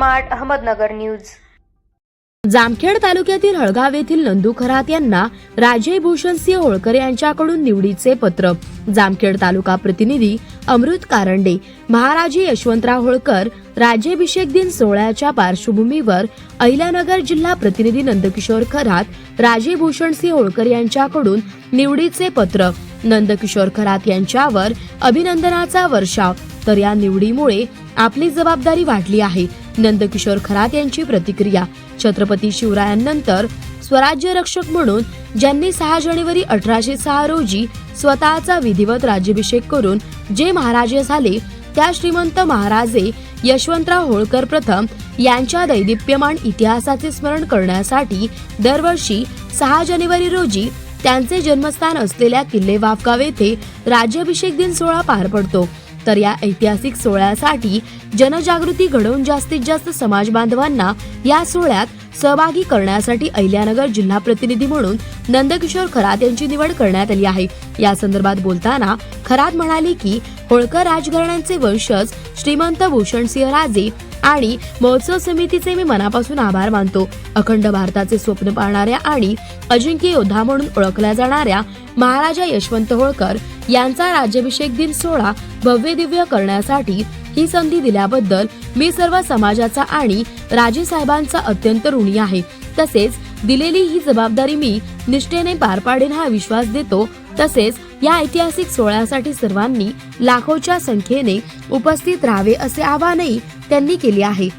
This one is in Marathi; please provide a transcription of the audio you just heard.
Smart Ahmednagar news. जामखेड तालुक्यातील हळगाव येथील नंदू खरात यांना राजे भूषण सिंह होळकर यांच्याकडून निवडीचे पत्र। जामखेड तालुका प्रतिनिधी अमृत कारंडे। महाराजे यशवंतराव होळकर राज्याभिषेक दिन सोहळ्याच्या पार्श्वभूमीवर अहिल्यानगर जिल्हा प्रतिनिधी नंदकिशोर खरात राजे भूषण सिंह होळकर यांच्याकडून निवडीचे पत्र। नंदकिशोर खरात यांच्यावर अभिनंदनाचा वर्षाव। तर या निवडीमुळे आपली जबाबदारी वाढली आहे। नंदकिशोर खरात यांची प्रतिक्रिया। छत्रपती शिवरायांनंतर स्वराज्य रक्षक म्हणून ज्यांनी 6 जानेवारी 1806 रोजी स्वतःचा विधिवत राज्याभिषेक करून जे महाराजे झाले त्या श्रीमंत महाराजे यशवंतराव होळकर प्रथम यांच्या दैदिप्यमान इतिहासाचे स्मरण करण्यासाठी दरवर्षी 6 जानेवारी रोजी त्यांचे जन्मस्थान असलेल्या किल्ले वाफगाव येथे राज्याभिषेक दिन सोहळा पार पडतो। तर या ऐतिहासिक सोहळ्यासाठी जनजागृती घडवून जास्तीत जास्त समाज बांधवांना या सोहळ्यात सहभागी करण्यासाठी अहिल्यानगर जिल्हा प्रतिनिधी म्हणून नंदकिशोर खरात यांची निवड करण्यात आली आहे। या संदर्भात बोलताना खरात म्हणाले की होळकर राजघराण्यांचे वंशज श्रीमंत भूषणसिंह राजे आणि महोत्सव समितीचे मी मनापासून आभार मानतो। अखंड भारताचे स्वप्न पाहणाऱ्या आणि अजिंक्य योद्धा म्हणून ओळखल्या जाणाऱ्या महाराजा यशवंत होळकर यांचा राज्याभिषेक दिन सोहळा भव्य दिव्य करण्यासाठी ही संधी दिल्याबद्दल मी सर्व समाजाचा आणि राजे साहेबांचा अत्यंत ऋणी आहे। तसेच दिलेली ही जबाबदारी मी निष्ठेने पार पाडेन हा विश्वास देतो। तसेच या ऐतिहासिक सोहळ्यासाठी सर्वांनी लाखोच्या संख्येने उपस्थित राहावे असे आवाहनही त्यांनी केले आहे।